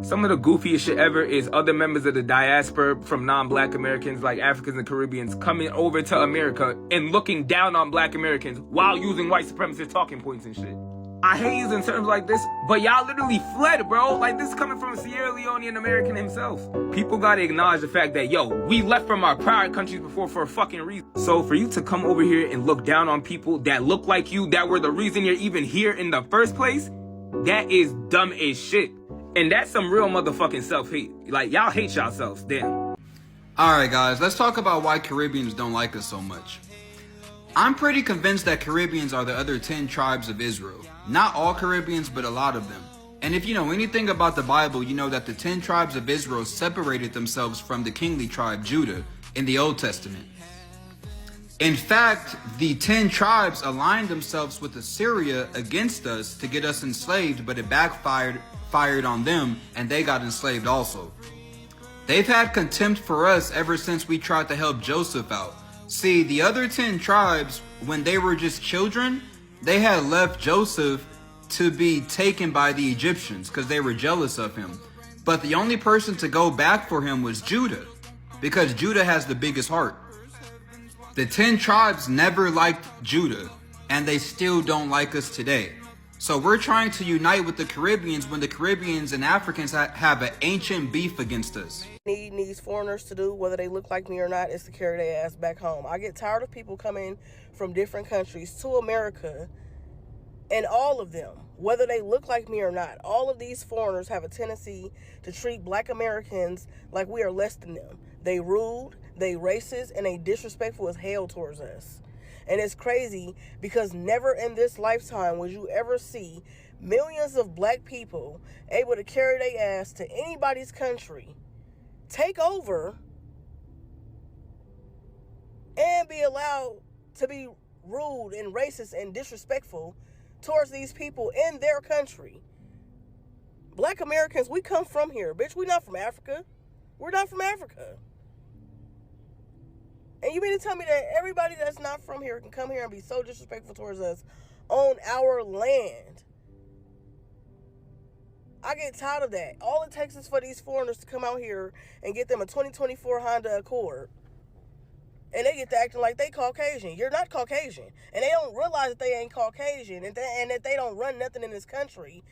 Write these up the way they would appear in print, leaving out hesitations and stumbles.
Some of the goofiest shit ever is other members of the diaspora from non-black Americans like Africans and Caribbeans coming over to America and looking down on black Americans while using white supremacist talking points and shit. I hate using terms like this, but y'all literally fled, bro. Like, this is coming from a Sierra Leonean American himself. People gotta acknowledge the fact that, yo, we left from our prior countries before for a fucking reason. So for you to come over here and look down on people that look like you, that were the reason you're even here in the first place, that is dumb as shit. And that's some real motherfucking self-hate. Like, y'all hate yourselves, damn. Alright guys, let's talk about why Caribbeans don't like us so much. I'm pretty convinced that Caribbeans are the other 10 tribes of Israel. Not all Caribbeans, but a lot of them. And if you know anything about the Bible, you know that the 10 tribes of Israel separated themselves from the kingly tribe Judah in the Old Testament. In fact, the 10 tribes aligned themselves with Assyria against us to get us enslaved, but it backfired on them and they got enslaved also. They've had contempt for us ever since we tried to help Joseph out. See, the other 10 tribes, when they were just children, they had left Joseph to be taken by the Egyptians because they were jealous of him. But the only person to go back for him was Judah, because Judah has the biggest heart. The 10 tribes never liked Judah, and they still don't like us today. So we're trying to unite with the Caribbeans when the Caribbeans and Africans have an ancient beef against us. Need these foreigners to do, whether they look like me or not, is to carry their ass back home. I get tired of people coming from different countries to America, and all of them, whether they look like me or not, all of these foreigners have a tendency to treat black Americans like we are less than them. They rude, they racist, and they disrespectful as hell towards us. And it's crazy because never in this lifetime would you ever see millions of black people able to carry their ass to anybody's country, take over, and be allowed to be rude and racist and disrespectful towards these people in their country. Black Americans, we come from here, bitch. We not from Africa. We're not from Africa. And you mean to tell me that everybody that's not from here can come here and be so disrespectful towards us on our land? I get tired of that. All it takes is for these foreigners to come out here and get them a 2024 Honda Accord, and they get to acting like they Caucasian. You're not Caucasian. And they don't realize that they ain't Caucasian and that they don't run nothing in this country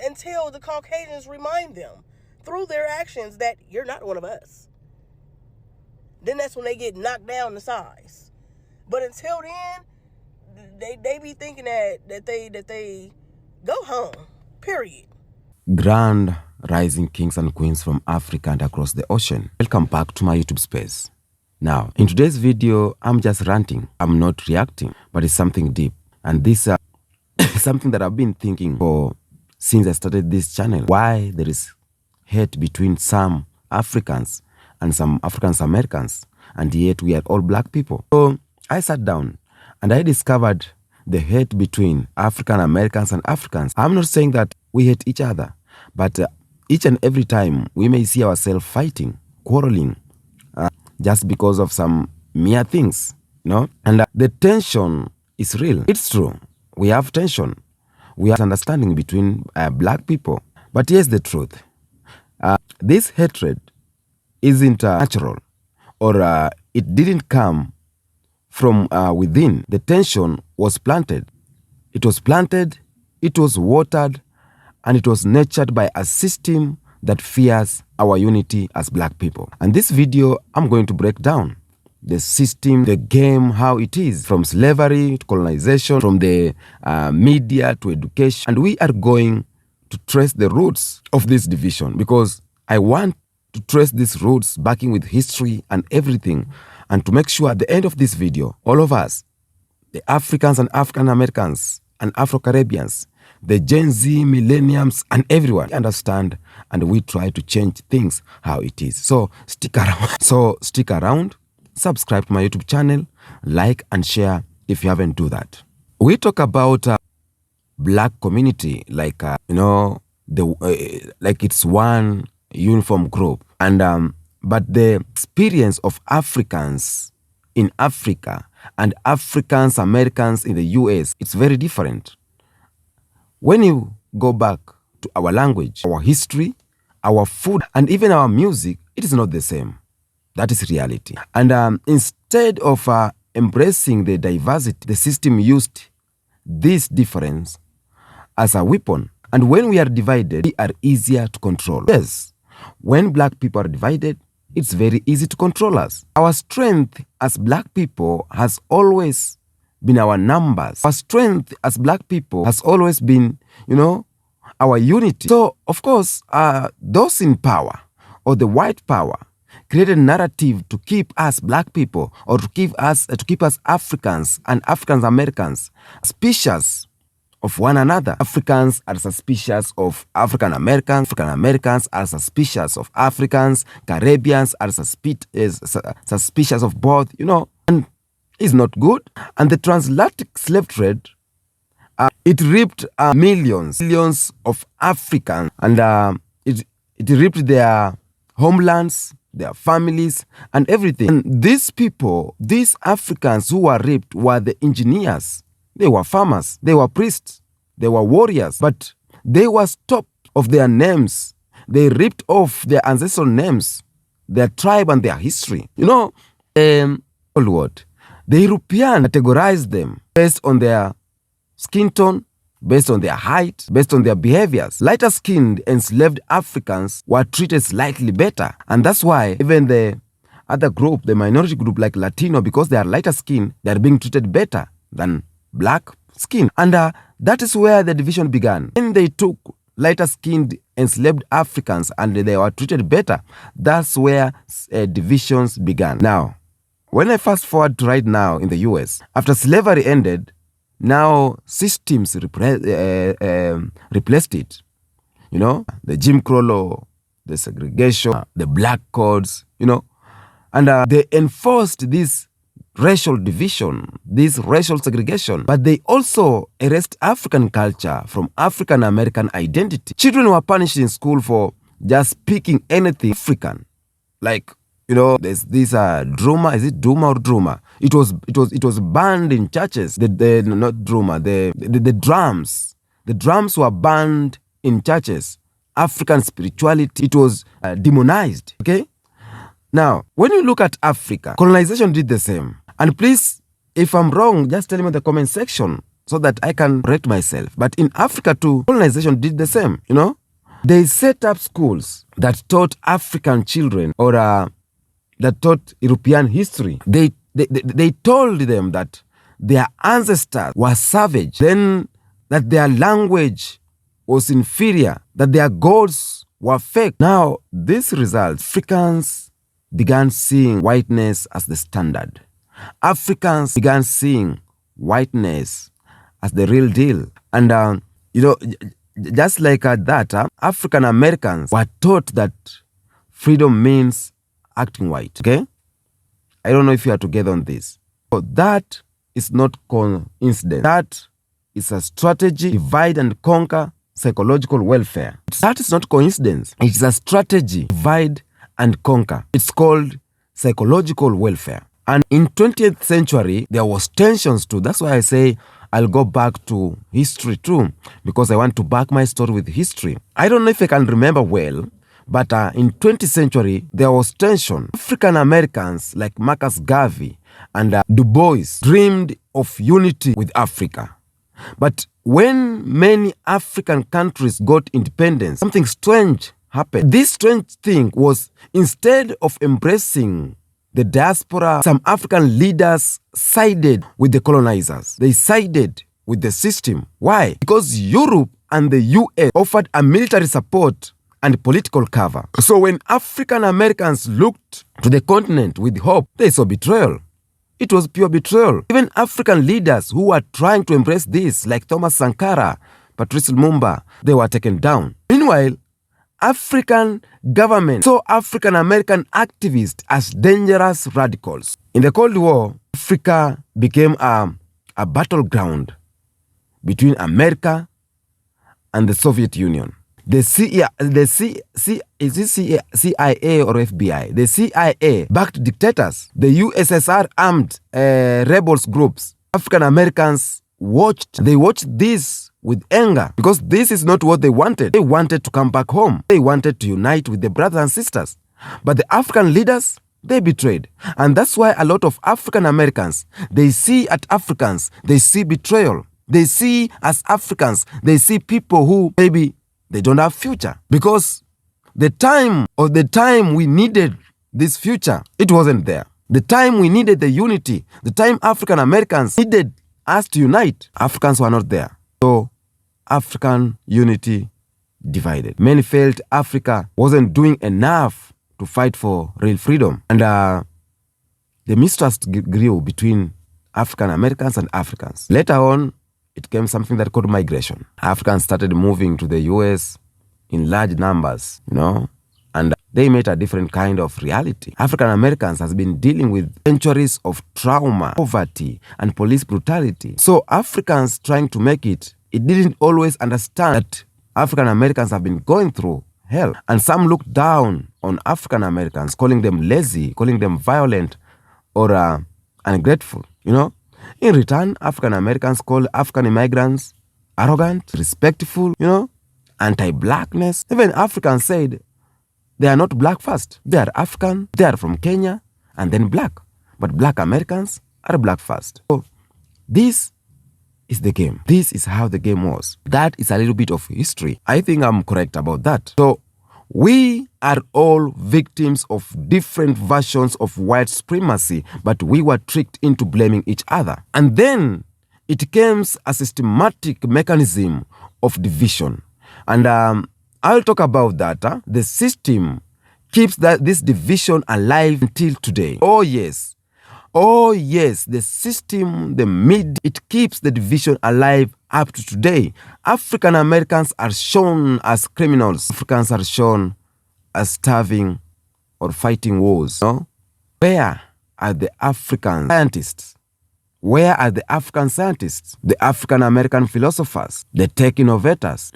until the Caucasians remind them through their actions that you're not one of us. Then that's when they get knocked down to size. But until then, they be thinking that they go home. Period. Grand rising kings and queens from Africa and across the ocean. Welcome back to my YouTube space. Now, in today's video, I'm just ranting. I'm not reacting, but it's something deep. And this is something that I've been thinking for since I started this channel. Why there is hate between some Africans and some African Americans, and yet we are all black people. So I sat down and I discovered the hate between African Americans and Africans. I'm not saying that we hate each other, but each and every time we may see ourselves fighting, quarreling, just because of some mere things, you know? And the tension is real. It's true. We have tension. We have understanding between black people. But here's the truth. This hatred isn't natural, or it didn't come from within. The tension was planted. It was planted, it was watered, and it was nurtured by a system that fears our unity as black people. And this video, I'm going to break down the system, the game, how it is, from slavery to colonization, from the media to education. And we are going to trace the roots of this division, because I want to trace these roots backing with history and everything, and to make sure at the end of this video, all of us, the Africans and African Americans and Afro-Caribbeans, the Gen Z, millennials, and everyone understand, and we try to change things how it is. So stick around. Subscribe to my YouTube channel, like and share if you haven't do that. We talk about black community like like it's one uniform group, and but the experience of Africans in Africa and Africans Americans in the US, it's very different. When you go back to our language, our history, our food, and even our music, it is not the same. That is reality. And instead of embracing the diversity, the system used this difference as a weapon. And when we are divided, we are easier to control. Yes, when black people are divided, it's very easy to control us. Our strength as black people has always been our numbers. Our strength as black people has always been, our unity. So, of course, those in power or the white power created a narrative to keep us black people or to keep us Africans and African Americans suspicious of one another. Africans are suspicious of African Americans. African Americans are suspicious of Africans. Caribbeans are suspicious of both, and it's not good. And the transatlantic slave trade, it reaped millions of Africans, and it reaped their homelands, their families, and everything. And these people, these Africans who were raped, were the engineers. They were farmers, they were priests, they were warriors, but they were stripped of their names. They ripped off their ancestral names, their tribe and their history. The European categorized them based on their skin tone, based on their height, based on their behaviors. Lighter-skinned enslaved Africans were treated slightly better. And that's why even the other group, the minority group like Latino, because they are lighter skinned, they are being treated better than black skin. And that is where the division began. When they took lighter-skinned enslaved Africans and they were treated better, that's where divisions began. Now, when I fast forward to right now in the US, after slavery ended, now systems replaced it. The Jim Crow law, the segregation, the black codes, and they enforced this racial division, this racial segregation, but they also erased African culture from African American identity. Children were punished in school for just speaking anything African, like there's this druma. Is it Duma or Druma? It was banned in churches. Not Druma. The drums. The drums were banned in churches. African spirituality, it was demonized. Okay. Now, when you look at Africa, colonization did the same. And please, if I'm wrong, just tell me in the comment section so that I can correct myself. But in Africa too, colonization did the same. They set up schools that taught African children or that taught European history. They told them that their ancestors were savage, then that their language was inferior, that their gods were fake. Now, this result, Africans began seeing whiteness as the standard. Africans began seeing whiteness as the real deal. And, just like that, African Americans were taught that freedom means acting white, okay? I don't know if you are together on this. So that is not coincidence. That is a strategy, divide and conquer psychological welfare. That is not coincidence. It's a strategy, divide and conquer. It's called psychological welfare. And in 20th century, there was tensions too. That's why I say I'll go back to history too, because I want to back my story with history. I don't know if I can remember well, but in 20th century, there was tension. African Americans like Marcus Garvey and Du Bois dreamed of unity with Africa. But when many African countries got independence, something strange happened. This strange thing was, instead of embracing the diaspora, some African leaders sided with the colonizers. They sided with the system. Why? Because Europe and the US offered a military support and political cover. So when African Americans looked to the continent with hope, they saw betrayal. It was pure betrayal. Even African leaders who were trying to embrace this, like Thomas Sankara, Patrice Lumumba, they were taken down. Meanwhile, African government saw African American activists as dangerous radicals. In the Cold War, Africa became a battleground between America and the Soviet Union. The CIA or FBI? The CIA backed dictators. The USSR armed rebels groups. African Americans watched this with anger because this is not what they wanted. They wanted to come back home. They wanted to unite with their brothers and sisters. But the African leaders, they betrayed. And that's why a lot of African Americans, they see at Africans, they see betrayal. They see as Africans, they see people who maybe they don't have future. Because the time we needed this future, it wasn't there. The time we needed the unity, the time African Americans needed us to unite, Africans were not there. So African unity divided. Many felt Africa wasn't doing enough to fight for real freedom. And the mistrust grew between African Americans and Africans. Later on, it came something that called migration. Africans started moving to the US in large numbers, and they met a different kind of reality. African Americans has been dealing with centuries of trauma, poverty, and police brutality. So Africans trying to make it didn't always understand that African Americans have been going through hell. And some looked down on African Americans, calling them lazy, calling them violent or ungrateful, In return, African Americans call African immigrants arrogant, respectful, anti-blackness. Even Africans said they are not black first. They are African, they are from Kenya, and then black. But black Americans are black first. So this is the game. This is how the game was. That is a little bit of history. I think I'm correct about that. So we are all victims of different versions of white supremacy, but we were tricked into blaming each other. And then it became a systematic mechanism of division. And I'll talk about that. The system keeps this division alive until today. Oh yes, the system, it keeps the division alive up to today. African Americans are shown as criminals. Africans are shown as starving or fighting wars. Where are the African scientists? Where are the African scientists? The African American philosophers? The tech innovators?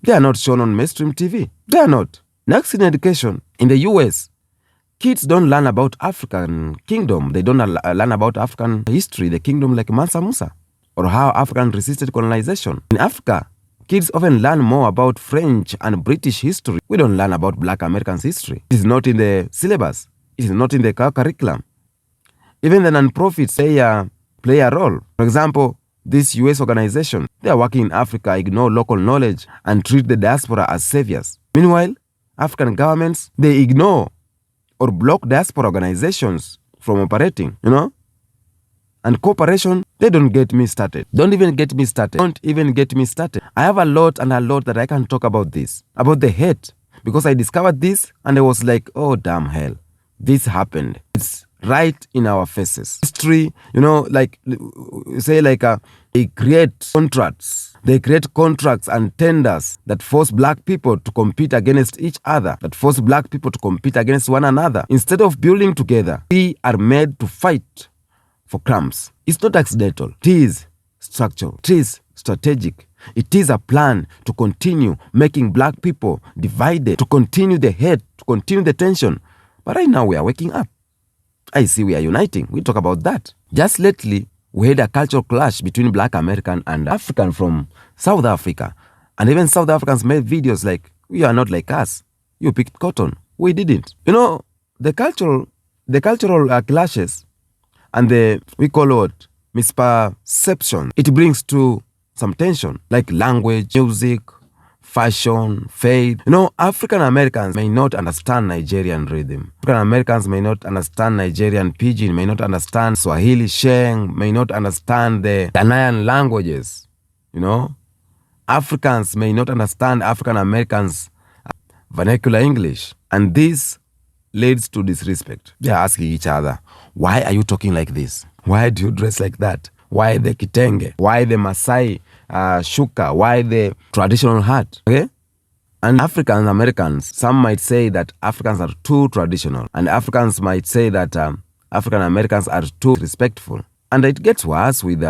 They are not shown on mainstream TV. They are not. Next, in education, in the US, kids don't learn about African kingdom. They don't learn about African history, the kingdom like Mansa Musa, or how African resisted colonization. In Africa, kids often learn more about French and British history. We don't learn about Black Americans' history. It is not in the syllabus. It is not in the curriculum. Even the non-profits play a role. For example, this US organization, they are working in Africa, ignore local knowledge, and treat the diaspora as saviors. Meanwhile, African governments, they ignore or block diaspora organizations from operating, And cooperation, they don't get me started. Don't even get me started. I have a lot that I can talk about this, about the hate, because I discovered this and I was like, oh, damn hell, this happened. It's right in our faces. History, they create contracts. They create contracts and tenders that force black people to compete against each other, that force black people to compete against one another. Instead of building together, we are made to fight for crumbs. It's not accidental. It is structural. It is strategic. It is a plan to continue making black people divided, to continue the hate, to continue the tension. But right now we are waking up. I see we are uniting. We talk about that. Just lately, we had a cultural clash between Black American and African from South Africa. And even South Africans made videos like, you are not like us. You picked cotton. We didn't. The cultural clashes and we call it misperception. It brings to some tension, like language, music, fashion, faith. African Americans may not understand Nigerian rhythm. African Americans may not understand Nigerian pidgin, may not understand Swahili, Sheng, may not understand the Ghanaian languages. Africans may not understand African Americans' vernacular English. And this leads to disrespect. They are asking each other, why are you talking like this? Why do you dress like that? Why the kitenge? Why the Masai shuka? Why the traditional hat? Okay? And African Americans, some might say that Africans are too traditional. And Africans might say that African Americans are too respectful. And it gets worse with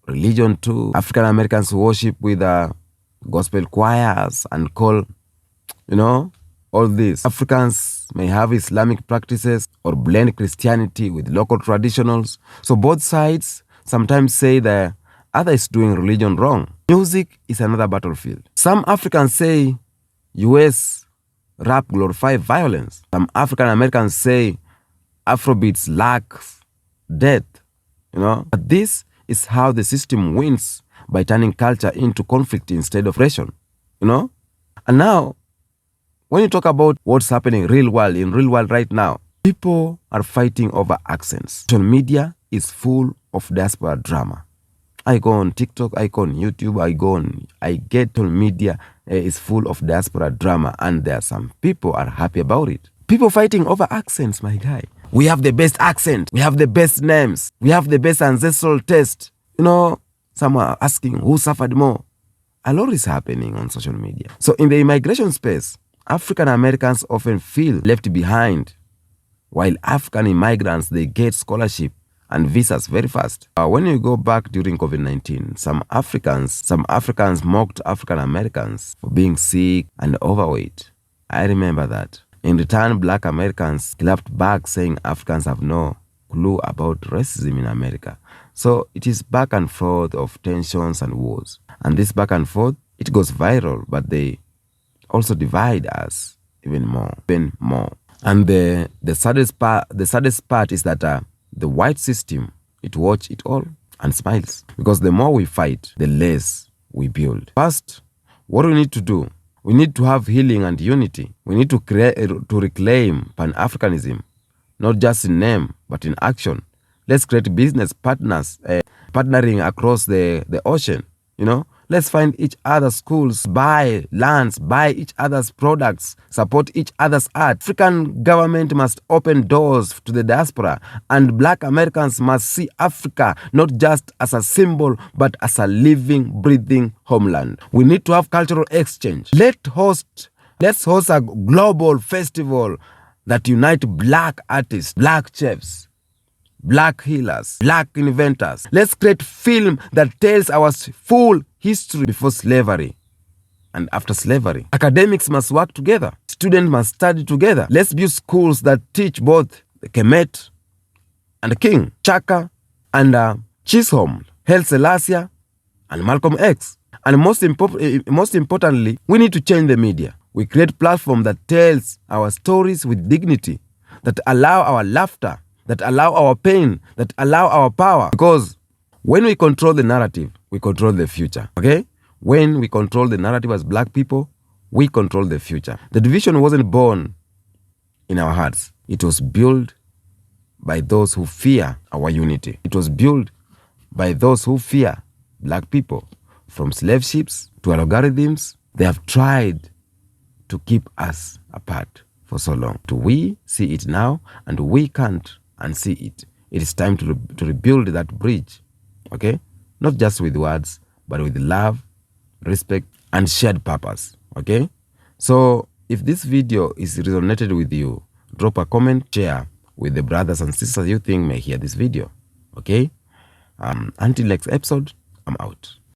religion too. African Americans worship with gospel choirs and call, all this. Africans may have Islamic practices or blend Christianity with local traditionals. So both sides sometimes say that Other is doing religion wrong. Music is another battlefield. Some Africans say US rap glorify violence. Some African Americans say Afrobeats lacks depth, But this is how the system wins, by turning culture into conflict instead of ration, And now, when you talk about what's happening in real world right now, people are fighting over accents. Social media is full of diaspora drama. I go on TikTok, I go on YouTube, I get social media is full of diaspora drama, and there are some people are happy about it. People fighting over accents, my guy. We have the best accent, we have the best names, we have the best ancestral test. Some are asking who suffered more. A lot is happening on social media. So in the immigration space, African Americans often feel left behind, while African immigrants, they get scholarship and visas very fast. When you go back during COVID-19, some Africans mocked African Americans for being sick and overweight. I remember that. In return, Black Americans clapped back, saying Africans have no clue about racism in America. So it is back and forth of tensions and wars. And this back and forth, it goes viral, but they also divide us even more. And the saddest part is that the white system, it watch it all and smiles. Because the more we fight, the less we build. First, what we need to do, we need to have healing and unity. We need to reclaim Pan-Africanism, not just in name, but in action. Let's create business partners, partnering across the ocean, Let's find each other's schools, buy lands, buy each other's products, support each other's art. African government must open doors to the diaspora, and Black Americans must see Africa not just as a symbol, but as a living, breathing homeland. We need to have cultural exchange. Let's host a global festival that unites Black artists, Black chefs, Black healers, Black inventors. Let's create film that tells our full history before slavery and after slavery. Academics must work together. Students must study together. Let's build schools that teach both the Kemet and the King, Chaka and Chisholm, Haile Selassie and Malcolm X. And most importantly, we need to change the media. We create platforms that tells our stories with dignity, that allow our laughter, that allow our pain, that allow our power. Because when we control the narrative, we control the future, okay? When we control the narrative as Black people, we control the future. The division wasn't born in our hearts. It was built by those who fear our unity. It was built by those who fear Black people. From slave ships to algorithms, they have tried to keep us apart for so long. We see it now, and we can't unsee it. It is time to rebuild that bridge, okay? Not just with words, but with love, respect, and shared purpose, okay? So if this video is resonated with you, drop a comment, share with the brothers and sisters you think may hear this video, okay? Until next episode, I'm out.